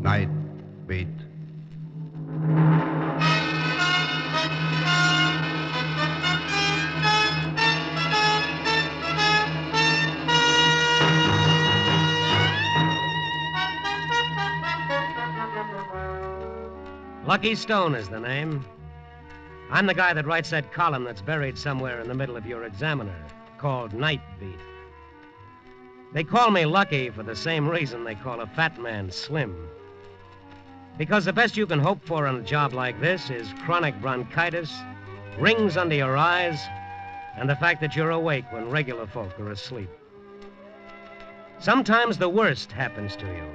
Night Beat. Lucky Stone is the name. I'm the guy that writes that column that's buried somewhere in the middle of your Examiner, called Night Beat. They call me Lucky for the same reason they call a fat man Slim. Because the best you can hope for on a job like this is chronic bronchitis, rings under your eyes, and the fact that you're awake when regular folk are asleep. Sometimes the worst happens to you.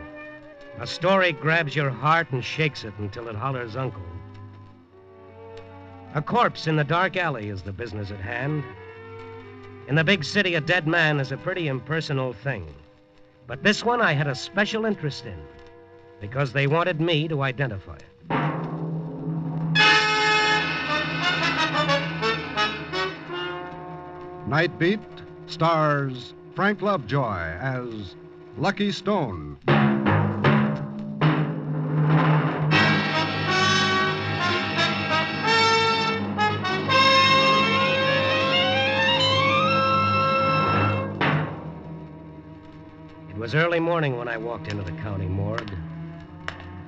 A story grabs your heart and shakes it until it hollers uncle. A corpse in the dark alley is the business at hand. In the big city, a dead man is a pretty impersonal thing. But this one I had a special interest in, because they wanted me to identify it. Night Beat stars Frank Lovejoy as Lucky Stone. It was early morning when I walked into the county morgue.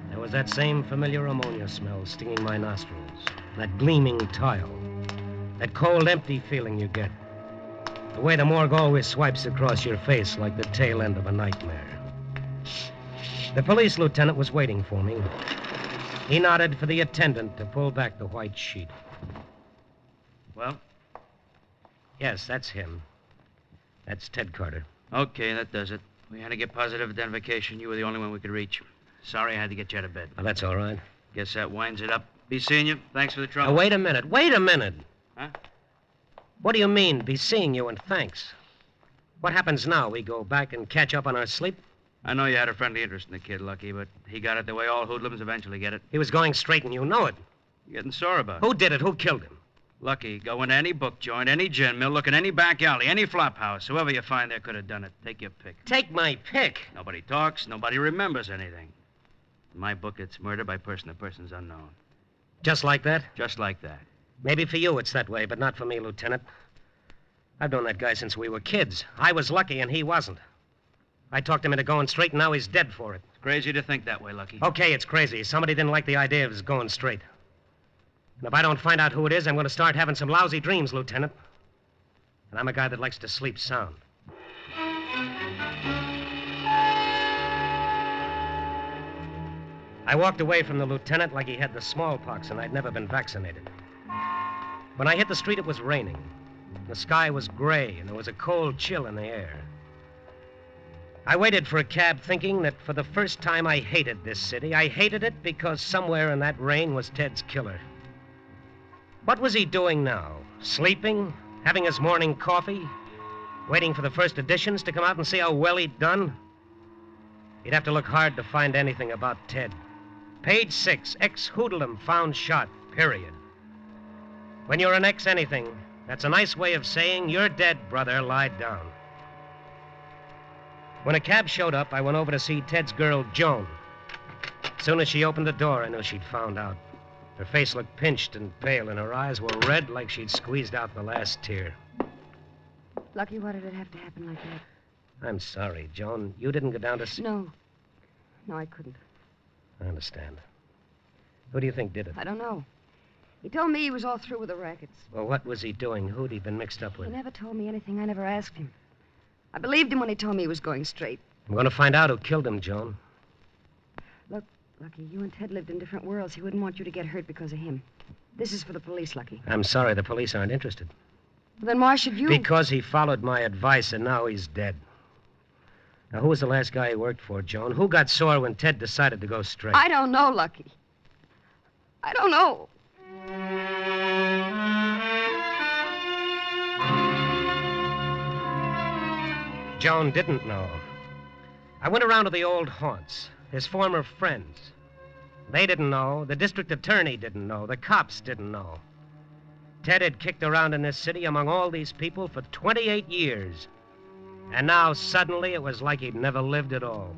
There was that same familiar ammonia smell stinging my nostrils, that gleaming tile, that cold, empty feeling you get, the way the morgue always swipes across your face like the tail end of a nightmare. The police lieutenant was waiting for me. He nodded for the attendant to pull back the white sheet. Well? Yes, that's him. That's Ted Carter. Okay, that does it. We had to get positive identification. You were the only one we could reach. Sorry I had to get you out of bed. Oh, that's all right. Guess that winds it up. Be seeing you. Thanks for the trouble. Now, wait a minute. Huh? What do you mean, be seeing you and thanks? What happens now? We go back and catch up on our sleep? I know you had a friendly interest in the kid, Lucky, but he got it the way all hoodlums eventually get it. He was going straight and you know it. You're getting sore about it. Who did it? Who killed him? Lucky, go into any book joint, any gin mill, look in any back alley, any flop house. Whoever you find there could have done it. Take your pick. Take my pick? Nobody talks. Nobody remembers anything. In my book, it's murder by person to persons unknown. Just like that? Just like that. Maybe for you it's that way, but not for me, Lieutenant. I've known that guy since we were kids. I was lucky and he wasn't. I talked him into going straight and now he's dead for it. It's crazy to think that way, Lucky. Okay, it's crazy. Somebody didn't like the idea of his going straight. And if I don't find out who it is, I'm going to start having some lousy dreams, Lieutenant. And I'm a guy that likes to sleep sound. I walked away from the lieutenant like he had the smallpox and I'd never been vaccinated. When I hit the street, it was raining. The sky was gray and there was a cold chill in the air. I waited for a cab thinking that for the first time I hated this city. I hated it because somewhere in that rain was Ted's killer. What was he doing now? Sleeping? Having his morning coffee? Waiting for the first editions to come out and see how well he'd done? You'd have to look hard to find anything about Ted. Page 6, ex-hoodlum found shot, period. When you're an ex-anything, that's a nice way of saying you're dead, brother, lie down. When a cab showed up, I went over to see Ted's girl, Joan. As soon as she opened the door, I knew she'd found out. Her face looked pinched and pale, and her eyes were red like she'd squeezed out the last tear. Lucky, why did it have to happen like that? I'm sorry, Joan. You didn't go down to see... No, I couldn't. I understand. Who do you think did it? I don't know. He told me he was all through with the rackets. Well, what was he doing? Who'd he been mixed up with? He never told me anything. I never asked him. I believed him when he told me he was going straight. I'm going to find out who killed him, Joan. Look, Lucky, you and Ted lived in different worlds. He wouldn't want you to get hurt because of him. This is for the police, Lucky. I'm sorry, the police aren't interested. Well, then why should you... Because he followed my advice, and now he's dead. Now, who was the last guy he worked for, Joan? Who got sore when Ted decided to go straight? I don't know, Lucky. I don't know. Joan didn't know. I went around to the old haunts, his former friends. They didn't know. The district attorney didn't know. The cops didn't know. Ted had kicked around in this city among all these people for 28 years. And now, suddenly, it was like he'd never lived at all.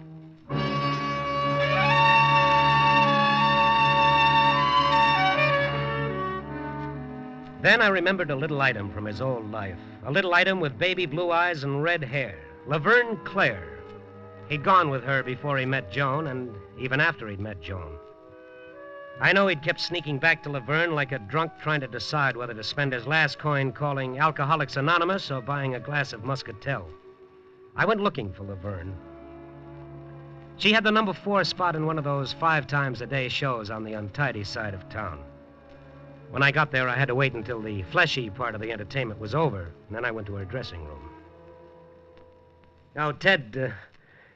Then I remembered a little item from his old life. A little item with baby blue eyes and red hair. Laverne Clare. He'd gone with her before he met Joan, and even after he'd met Joan. I know he'd kept sneaking back to Laverne like a drunk trying to decide whether to spend his last coin calling Alcoholics Anonymous or buying a glass of Muscatel. I went looking for Laverne. She had the number 4 spot in one of those 5 times a day shows on the untidy side of town. When I got there, I had to wait until the fleshy part of the entertainment was over, and then I went to her dressing room. Now, Ted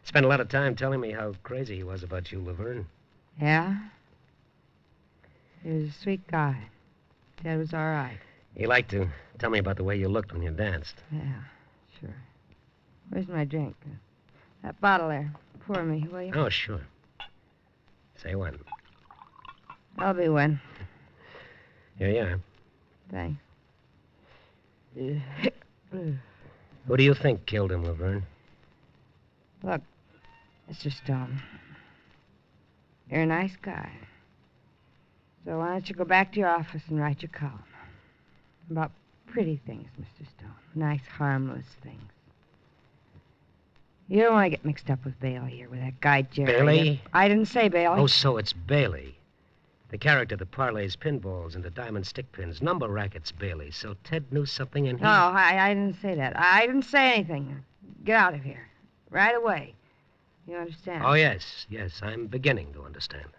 spent a lot of time telling me how crazy he was about you, Laverne. Yeah? He was a sweet guy. Ted was all right. He liked to tell me about the way you looked when you danced. Yeah, sure. Where's my drink? That bottle there. Pour me, will you? Oh, sure. Say when. I'll be when. Here you are. Thanks. Who do you think killed him, Laverne? Look, Mr. Stone. You're a nice guy. So why don't you go back to your office and write your column? About pretty things, Mr. Stone. Nice, harmless things. You don't want to get mixed up with Bailey here, with that guy Jerry. Bailey? I didn't say Bailey. Oh, so it's Bailey. The character that parlays pinballs into diamond stick pins. Number rackets, Bailey. So Ted knew something and he... No, I didn't say that. I didn't say anything. Get out of here. Right away. You understand? Oh, yes. I'm beginning to understand.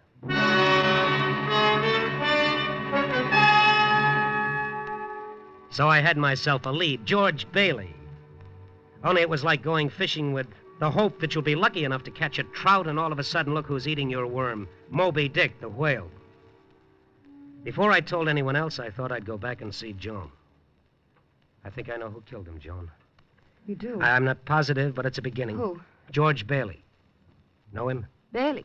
So I had myself a lead, George Bailey. Only it was like going fishing with the hope that you'll be lucky enough to catch a trout, and all of a sudden, look who's eating your worm. Moby Dick, the whale. Before I told anyone else, I thought I'd go back and see Joan. I think I know who killed him, Joan. You do? I'm not positive, but it's a beginning. Who? George Bailey. Know him? Bailey.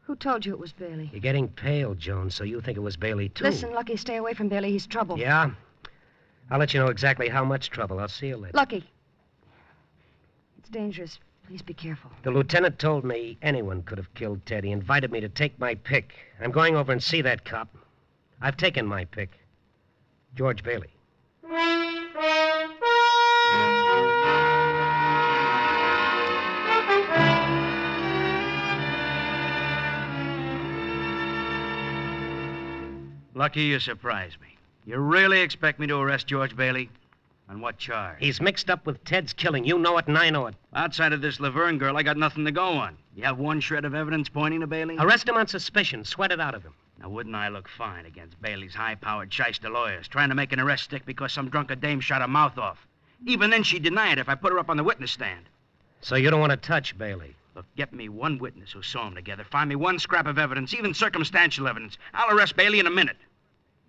Who told you it was Bailey? You're getting pale, Joan, so you think it was Bailey, too. Listen, Lucky, stay away from Bailey. He's trouble. Yeah? I'll let you know exactly how much trouble. I'll see you later. Lucky. It's dangerous. Please be careful. The lieutenant told me anyone could have killed Ted. He invited me to take my pick. I'm going over and see that cop. I've taken my pick. George Bailey. Lucky you surprised me. You really expect me to arrest George Bailey? On what charge? He's mixed up with Ted's killing. You know it, and I know it. Outside of this Laverne girl, I got nothing to go on. You have one shred of evidence pointing to Bailey? Arrest him on suspicion. Sweat it out of him. Now, wouldn't I look fine against Bailey's high-powered shyster lawyers, trying to make an arrest stick because some drunken dame shot her mouth off? Even then, she'd deny it if I put her up on the witness stand. So you don't want to touch Bailey? Look, get me one witness who saw them together. Find me one scrap of evidence, even circumstantial evidence. I'll arrest Bailey in a minute.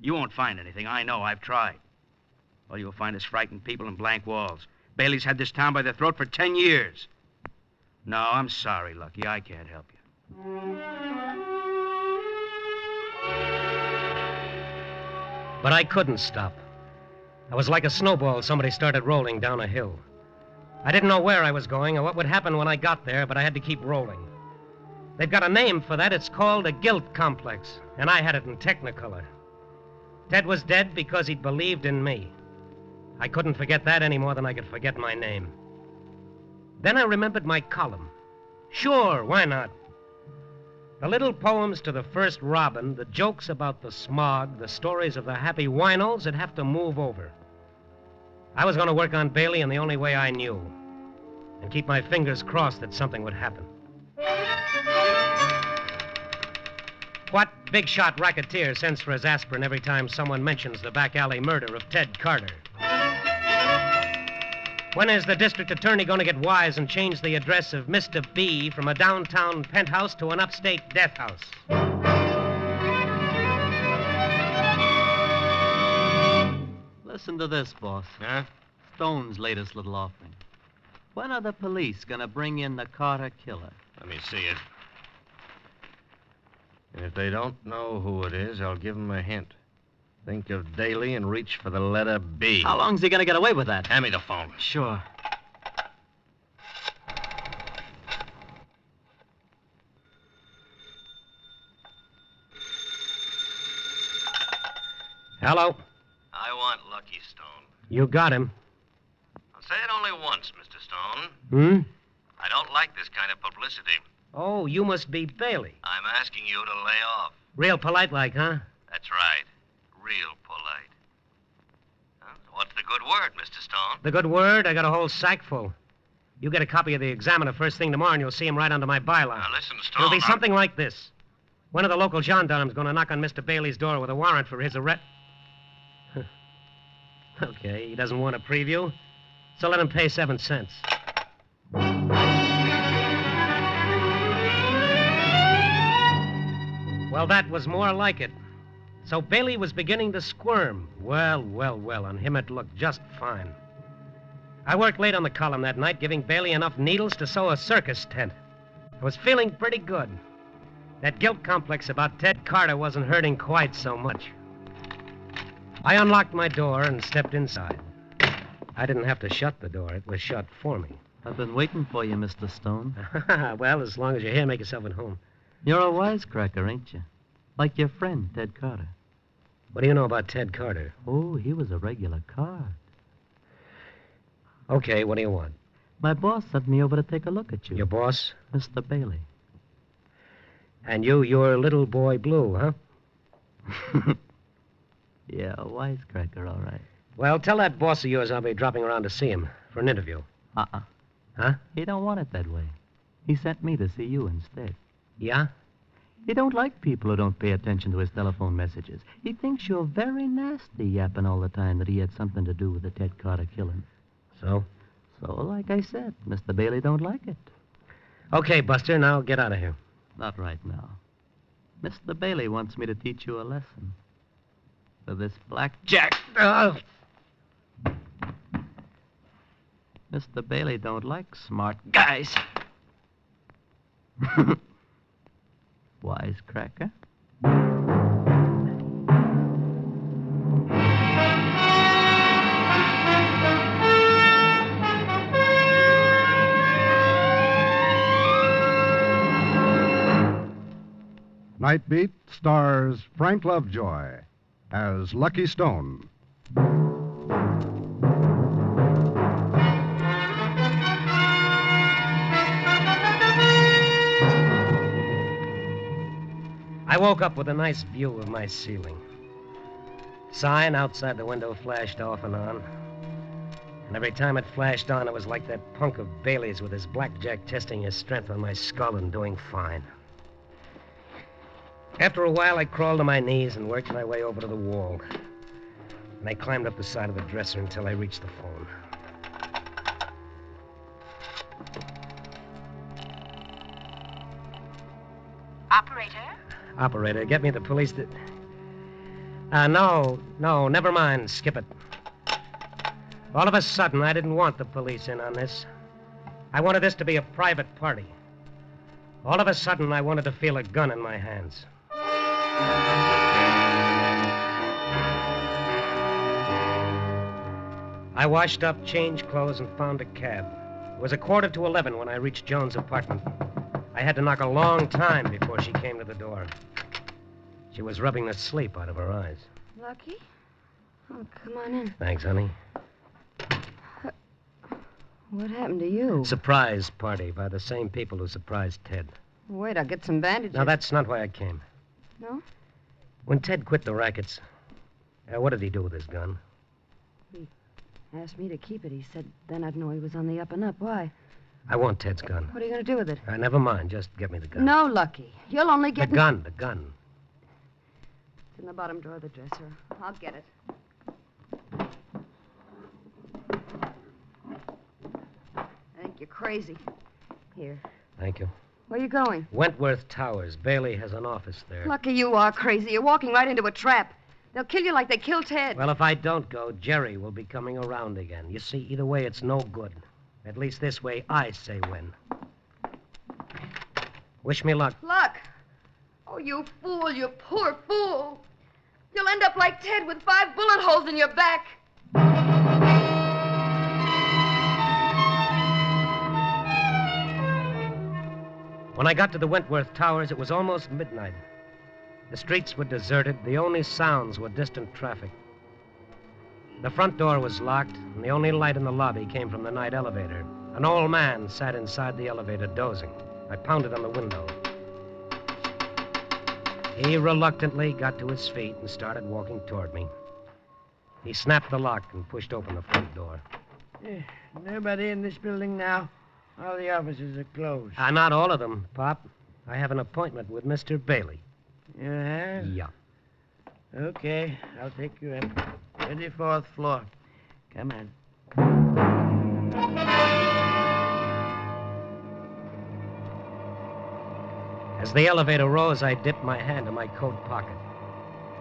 You won't find anything. I know. I've tried. All you'll find is frightened people and blank walls. Bailey's had this town by the throat for 10 years. No, I'm sorry, Lucky. I can't help you. But I couldn't stop. I was like a snowball somebody started rolling down a hill. I didn't know where I was going or what would happen when I got there, but I had to keep rolling. They've got a name for that. It's called a guilt complex, and I had it in Technicolor. Ted was dead because he'd believed in me. I couldn't forget that any more than I could forget my name. Then I remembered my column. Sure, why not? The little poems to the first robin, the jokes about the smog, the stories of the happy winos that have to move over. I was going to work on Bailey in the only way I knew, and keep my fingers crossed that something would happen. What big shot racketeer sends for his aspirin every time someone mentions the back alley murder of Ted Carter? When is the district attorney going to get wise and change the address of Mr. B from a downtown penthouse to an upstate death house? Listen to this, boss. Huh? Stone's latest little offering. When are the police going to bring in the Carter killer? Let me see it. And if they don't know who it is, I'll give them a hint. Think of Daly and reach for the letter B. How long's he going to get away with that? Hand me the phone. Sure. Hello? I want Lucky Stone. You got him. I'll say it only once, Mr. Stone. Hmm? I don't like this kind of publicity. Oh, you must be Bailey. I'm asking you to lay off. Real polite like, huh? That's right. Real polite. Huh? What's the good word, Mr. Stone? The good word, I got a whole sack full. You get a copy of the Examiner first thing tomorrow, and you'll see him right under my byline. Now, listen, Stone. It'll be something like this. One of the local gendarmes going to knock on Mr. Bailey's door with a warrant for his arrest. Okay, he doesn't want a preview, so let him pay 7 cents. Well, that was more like it. So Bailey was beginning to squirm. Well, on him it looked just fine. I worked late on the column that night, giving Bailey enough needles to sew a circus tent. I was feeling pretty good. That guilt complex about Ted Carter wasn't hurting quite so much. I unlocked my door and stepped inside. I didn't have to shut the door. It was shut for me. I've been waiting for you, Mr. Stone. Well, as long as you're here, make yourself at home. You're a wisecracker, ain't you? Like your friend, Ted Carter. What do you know about Ted Carter? Oh, he was a regular card. Okay, what do you want? My boss sent me over to take a look at you. Your boss? Mr. Bailey. And you're little boy Blue, huh? Yeah, a wisecracker, all right. Well, tell that boss of yours I'll be dropping around to see him for an interview. Uh-uh. Huh? He don't want it that way. He sent me to see you instead. Yeah? He don't like people who don't pay attention to his telephone messages. He thinks you're very nasty, yapping all the time that he had something to do with the Ted Carter killing. So? So, like I said, Mr. Bailey don't like it. Okay, Buster, now get out of here. Not right now. Mr. Bailey wants me to teach you a lesson. For this blackjack. Mr. Bailey don't like smart guys. Wisecracker. Night Beat stars Frank Lovejoy as Lucky Stone. I woke up with a nice view of my ceiling. Sign outside the window flashed off and on. And every time it flashed on, it was like that punk of Bailey's with his blackjack testing his strength on my skull and doing fine. After a while, I crawled to my knees and worked my way over to the wall. And I climbed up the side of the dresser until I reached the phone. Operator? Operator, get me the police No, never mind. Skip it. All of a sudden, I didn't want the police in on this. I wanted this to be a private party. All of a sudden, I wanted to feel a gun in my hands. I washed up, changed clothes, and found a cab. It was 11:15 when I reached Joan's apartment. I had to knock a long time before she came to the door. She was rubbing the sleep out of her eyes. Lucky? Oh, come on in. Thanks, honey. What happened to you? Surprise party by the same people who surprised Ted. Wait, I'll get some bandages. Now, that's not why I came. No? When Ted quit the rackets, what did he do with his gun? He asked me to keep it. He said then I'd know he was on the up and up. Why? I want Ted's gun. What are you going to do with it? Never mind. Just get me the gun. No, Lucky. You'll only get... The gun. It's in the bottom drawer of the dresser. I'll get it. I think you're crazy. Here. Thank you. Where are you going? Wentworth Towers. Bailey has an office there. Lucky, you are crazy. You're walking right into a trap. They'll kill you like they killed Ted. Well, if I don't go, Jerry will be coming around again. You see, either way, it's no good. At least this way, I say when. Wish me luck. Luck? Oh, you fool, you poor fool. You'll end up like Ted with 5 bullet holes in your back. When I got to the Wentworth Towers, it was almost midnight. The streets were deserted. The only sounds were distant traffic. The front door was locked, and the only light in the lobby came from the night elevator. An old man sat inside the elevator dozing. I pounded on the window. He reluctantly got to his feet and started walking toward me. He snapped the lock and pushed open the front door. Nobody in this building now? All the offices are closed. Not all of them, Pop. I have an appointment with Mr. Bailey. You have? Yeah. Okay, I'll take you in. 24th floor. Come on. As the elevator rose, I dipped my hand in my coat pocket.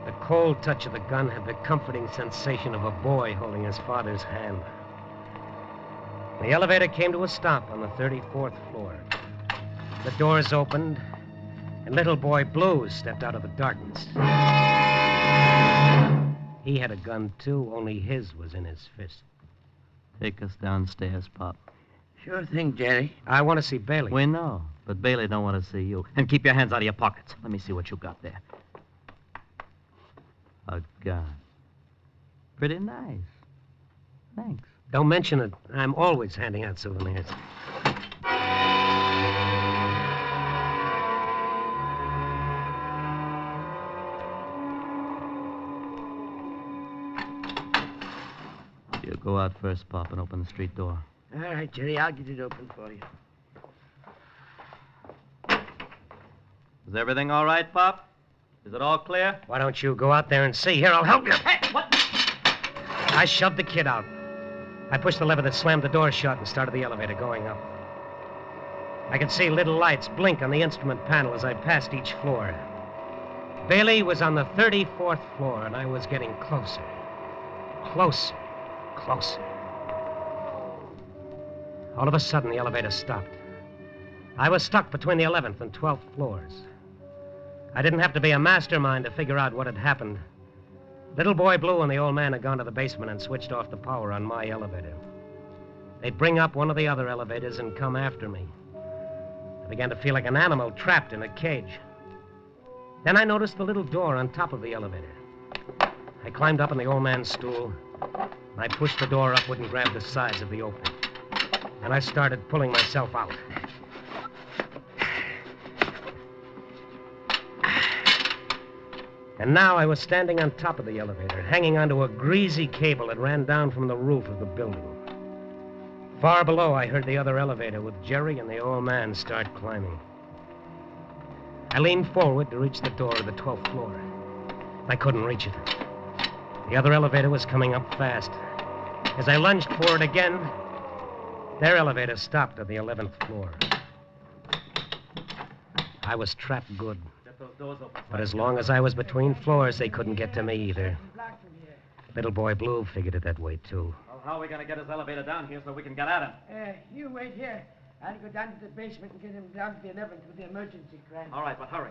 The cold touch of the gun had the comforting sensation of a boy holding his father's hand. The elevator came to a stop on the 34th floor. The doors opened, and little boy Blue stepped out of the darkness. He had a gun, too, only his was in his fist. Take us downstairs, Pop. Sure thing, Jerry. I want to see Bailey. We know, but Bailey don't want to see you. And keep your hands out of your pockets. Let me see what you got there. A gun. Pretty nice. Thanks. Don't mention it. I'm always handing out souvenirs. You go out first, Pop, and open the street door. All right, Jerry, I'll get it open for you. Is everything all right, Pop? Is it all clear? Why don't you go out there and see? Here, I'll help you. Hey, what? I shoved the kid out. I pushed the lever that slammed the door shut and started the elevator going up. I could see little lights blink on the instrument panel as I passed each floor. Bailey was on the 34th floor, and I was getting closer. Closer. Closer. All of a sudden, the elevator stopped. I was stuck between the 11th and 12th floors. I didn't have to be a mastermind to figure out what had happened. Little boy Blue and the old man had gone to the basement and switched off the power on my elevator. They'd bring up one of the other elevators and come after me. I began to feel like an animal trapped in a cage. Then I noticed the little door on top of the elevator. I climbed up on the old man's stool. I pushed the door upward and grabbed the sides of the opening. And I started pulling myself out. And now I was standing on top of the elevator, hanging onto a greasy cable that ran down from the roof of the building. Far below, I heard the other elevator with Jerry and the old man start climbing. I leaned forward to reach the door of the 12th floor. I couldn't reach it. The other elevator was coming up fast. As I lunged for it again, their elevator stopped at the 11th floor. I was trapped good. But as long as I was between floors, they couldn't get to me either. Little boy Blue figured it that way, too. Well, how are we going to get his elevator down here so we can get at him? You wait here. I'll go down to the basement and get him down to the 11th with the emergency crank. All right, but hurry.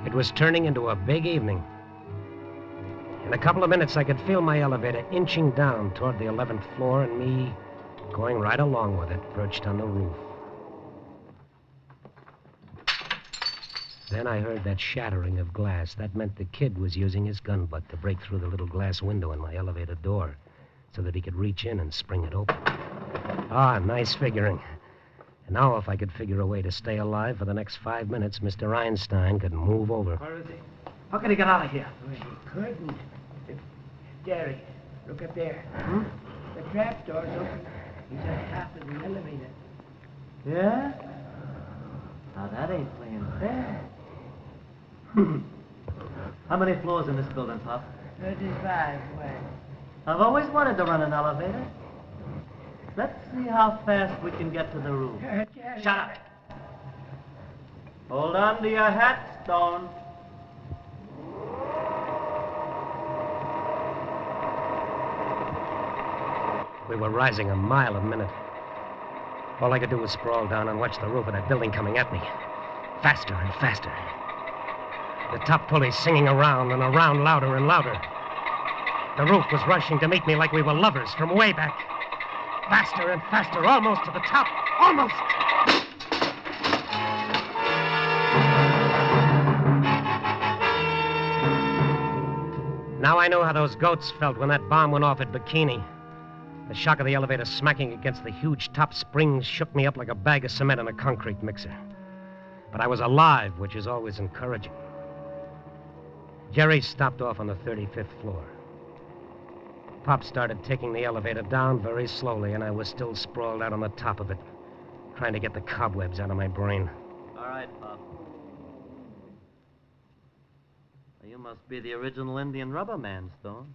It was turning into a big evening. In a couple of minutes, I could feel my elevator inching down toward the 11th floor and me going right along with it, perched on the roof. Then I heard that shattering of glass. That meant the kid was using his gun butt to break through the little glass window in my elevator door so that he could reach in and spring it open. Ah, nice figuring. And now if I could figure a way to stay alive for the next 5 minutes, Mr. Einstein could move over. Where is he? How can he get out of here? Well, he couldn't. Jerry, look up there. Hmm? The trap door's open. He's on top of the elevator. Yeah? Now, that ain't playing fair. How many floors in this building, Pop? 35. Why? I've always wanted to run an elevator. Let's see how fast we can get to the roof. Jerry. Shut up. Hold on to your hat, Stone. We were rising a mile a minute. All I could do was sprawl down and watch the roof of that building coming at me. Faster and faster. The top pulley singing around and around, louder and louder. The roof was rushing to meet me like we were lovers from way back. Faster and faster, almost to the top. Almost! Now I know how those goats felt when that bomb went off at Bikini. The shock of the elevator smacking against the huge top springs shook me up like a bag of cement in a concrete mixer. But I was alive, which is always encouraging. Jerry stopped off on the 35th floor. Pop started taking the elevator down very slowly, and I was still sprawled out on the top of it, trying to get the cobwebs out of my brain. All right, Pop. You must be the original Indian rubber man, Stone.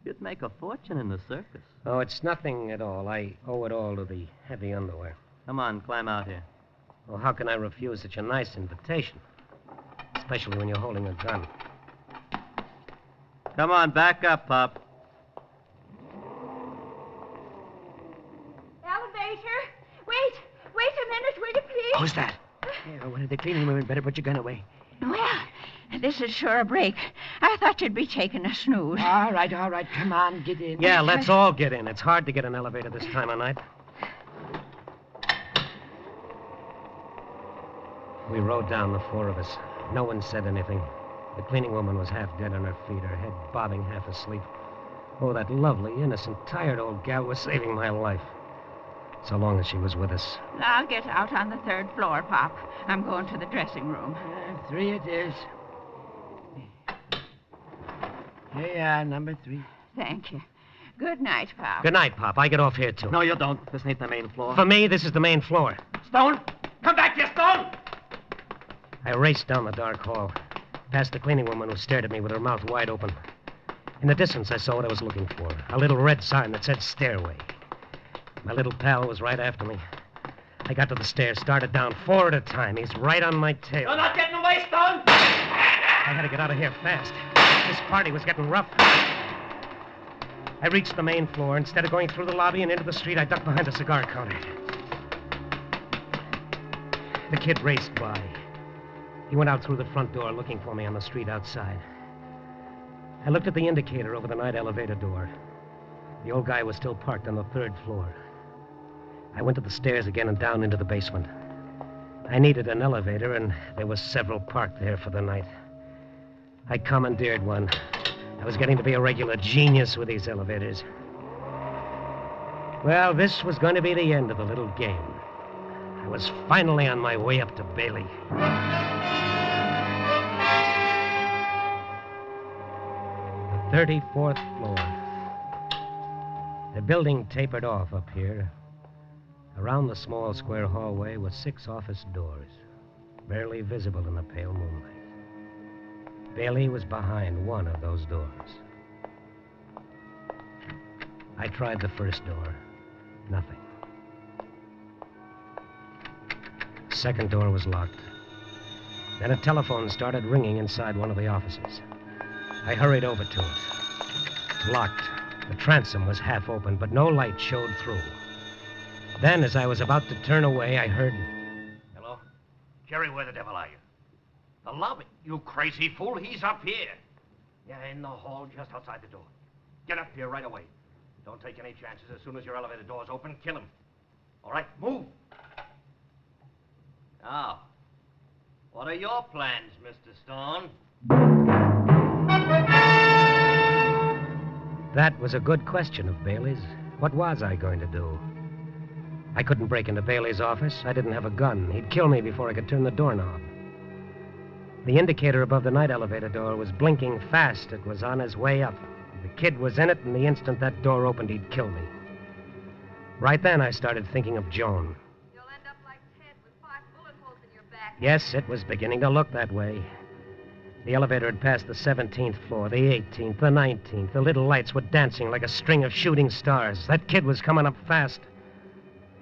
You'd make a fortune in the circus. Oh, it's nothing at all. I owe it all to the heavy underwear. Come on, climb out here. Well, how can I refuse such a nice invitation? Especially when you're holding a gun. Come on, back up, Pop. Elevator? Wait a minute, will you please? Who's that? Yeah, when did they clean him? Better put your gun away. Well, this is sure a break. I thought you'd be taking a snooze. All right. Come on, get in. Yeah, let's all get in. It's hard to get an elevator this time of night. We rode down, the four of us. No one said anything. The cleaning woman was half dead on her feet, her head bobbing, half asleep. Oh, that lovely, innocent, tired old gal was saving my life. So long as she was with us. I'll get out on the 3rd floor, Pop. I'm going to the dressing room. 3 it is. Here you are, number 3. Thank you. Good night, Pop. Good night, Pop. I get off here, too. No, you don't. This ain't the main floor. For me, this is the main floor. Stone! Come back here, Stone! I raced down the dark hall, past the cleaning woman who stared at me with her mouth wide open. In the distance, I saw what I was looking for, a little red sign that said stairway. My little pal was right after me. I got to the stairs, started down 4 at a time. He's right on my tail. You're not getting away, Stone! I had to get out of here fast. This party was getting rough. I reached the main floor. Instead of going through the lobby and into the street, I ducked behind a cigar counter. The kid raced by. He went out through the front door looking for me on the street outside. I looked at the indicator over the night elevator door. The old guy was still parked on the 3rd floor. I went to the stairs again and down into the basement. I needed an elevator, and there were several parked there for the night. I commandeered one. I was getting to be a regular genius with these elevators. Well, this was going to be the end of the little game. I was finally on my way up to Bailey. The 34th floor. The building tapered off up here. Around the small square hallway were 6 office doors, barely visible in the pale moonlight. Bailey was behind one of those doors. I tried the first door. Nothing. Second door was locked. Then a telephone started ringing inside one of the offices. I hurried over to it. Locked. The transom was half open, but no light showed through. Then, as I was about to turn away, I heard... Hello? Jerry, where the devil are you? The lobby. You crazy fool. He's up here. Yeah, in the hall just outside the door. Get up here right away. Don't take any chances. As soon as your elevator door's open, kill him. All right, move. Now, what are your plans, Mr. Stone? That was a good question of Bailey's. What was I going to do? I couldn't break into Bailey's office. I didn't have a gun. He'd kill me before I could turn the doorknob. The indicator above the night elevator door was blinking fast. It was on his way up. The kid was in it, and the instant that door opened, he'd kill me. Right then, I started thinking of Joan. You'll end up like Ted with 5 bullet holes in your back. Yes, it was beginning to look that way. The elevator had passed the 17th floor, the 18th, the 19th. The little lights were dancing like a string of shooting stars. That kid was coming up fast.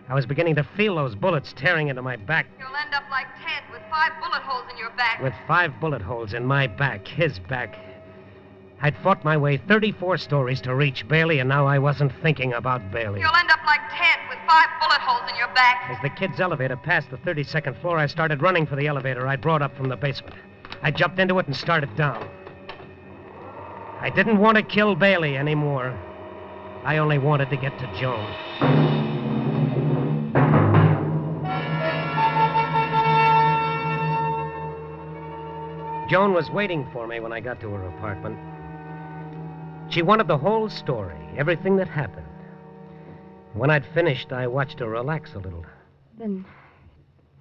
I was beginning to feel those bullets tearing into my back. You'll end up like Ted with 5 bullet holes in your back. With 5 bullet holes in my back, his back. I'd fought my way 34 stories to reach Bailey, and now I wasn't thinking about Bailey. You'll end up like Ted with 5 bullet holes in your back. As the kid's elevator passed the 32nd floor, I started running for the elevator I'd brought up from the basement. I jumped into it and started down. I didn't want to kill Bailey anymore. I only wanted to get to Joan. Joan was waiting for me when I got to her apartment. She wanted the whole story, everything that happened. When I'd finished, I watched her relax a little. Then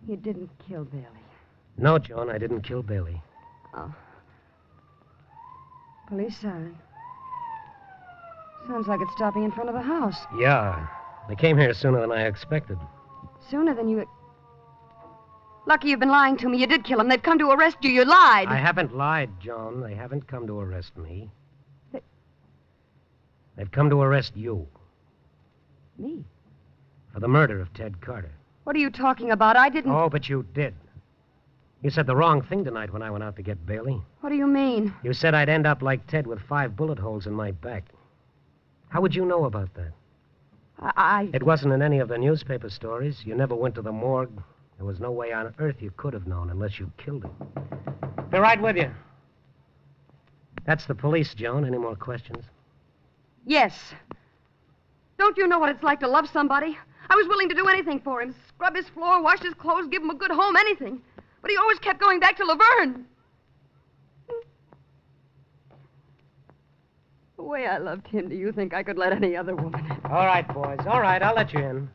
you didn't kill Bailey. No, Joan, I didn't kill Bailey. Oh. Police siren. Sounds like it's stopping in front of the house. Yeah. They came here sooner than I expected. Sooner than you... Lucky you've been lying to me. You did kill him. They've come to arrest you. You lied. I haven't lied, Joan. They haven't come to arrest me. They've come to arrest you. Me? For the murder of Ted Carter. What are you talking about? I didn't... Oh, but you did. You said the wrong thing tonight when I went out to get Bailey. What do you mean? You said I'd end up like Ted with 5 bullet holes in my back. How would you know about that? It wasn't in any of the newspaper stories. You never went to the morgue. There was no way on earth you could have known unless you killed him. Be right with you. That's the police, Joan. Any more questions? Yes. Don't you know what it's like to love somebody? I was willing to do anything for him. Scrub his floor, wash his clothes, give him a good home, anything. But he always kept going back to Laverne. The way I loved him, do you think I could let any other woman in? All right, boys. All right, I'll let you in.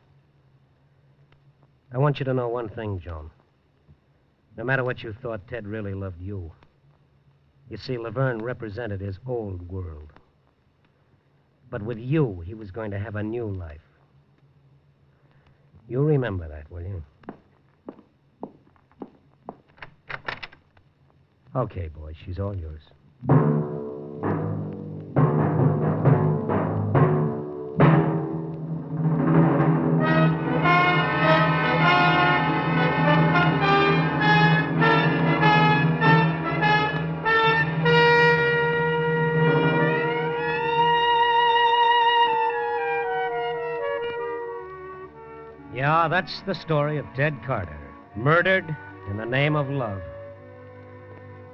I want you to know one thing, Joan. No matter what you thought, Ted really loved you. You see, Laverne represented his old world. But with you, he was going to have a new life. You remember that, will you? Okay, boys, she's all yours. Yeah, that's the story of Ted Carter, murdered in the name of love.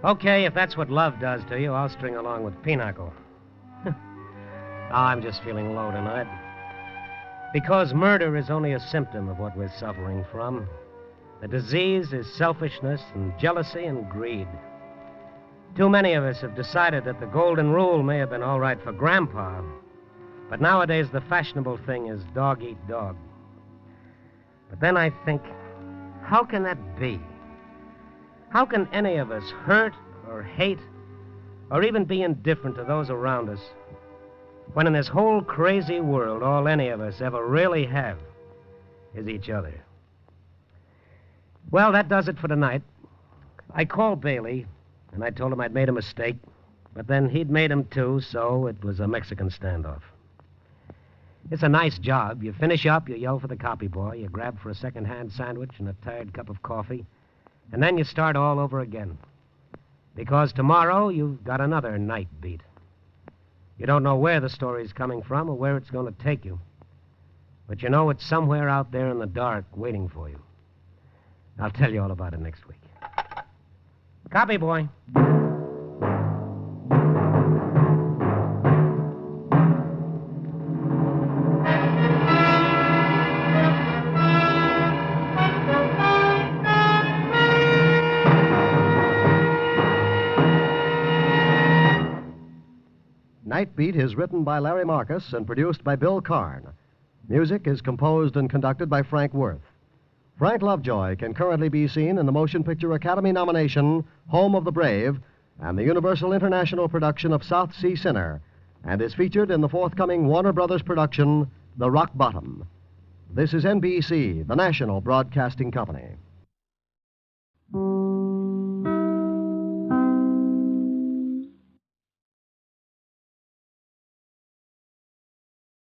Okay, if that's what love does to you, I'll string along with Pinochle. I'm just feeling low tonight. Because murder is only a symptom of what we're suffering from. The disease is selfishness and jealousy and greed. Too many of us have decided that the golden rule may have been all right for Grandpa, but nowadays the fashionable thing is dog eat dog. But then I think, how can that be? How can any of us hurt or hate or even be indifferent to those around us when in this whole crazy world all any of us ever really have is each other? Well, that does it for tonight. I called Bailey, and I told him I'd made a mistake, but then he'd made him too, so it was a Mexican standoff. It's a nice job. You finish up, you yell for the copy boy, you grab for a second-hand sandwich and a tired cup of coffee, and then you start all over again. Because tomorrow you've got another night beat. You don't know where the story's coming from or where it's going to take you. But you know it's somewhere out there in the dark waiting for you. I'll tell you all about it next week. Copy boy. Night Beat is written by Larry Marcus and produced by Bill Karn. Music is composed and conducted by Frank Worth. Frank Lovejoy can currently be seen in the Motion Picture Academy nomination Home of the Brave and the Universal International production of South Sea Sinner, and is featured in the forthcoming Warner Brothers production The Rock Bottom. This is NBC, the national broadcasting company.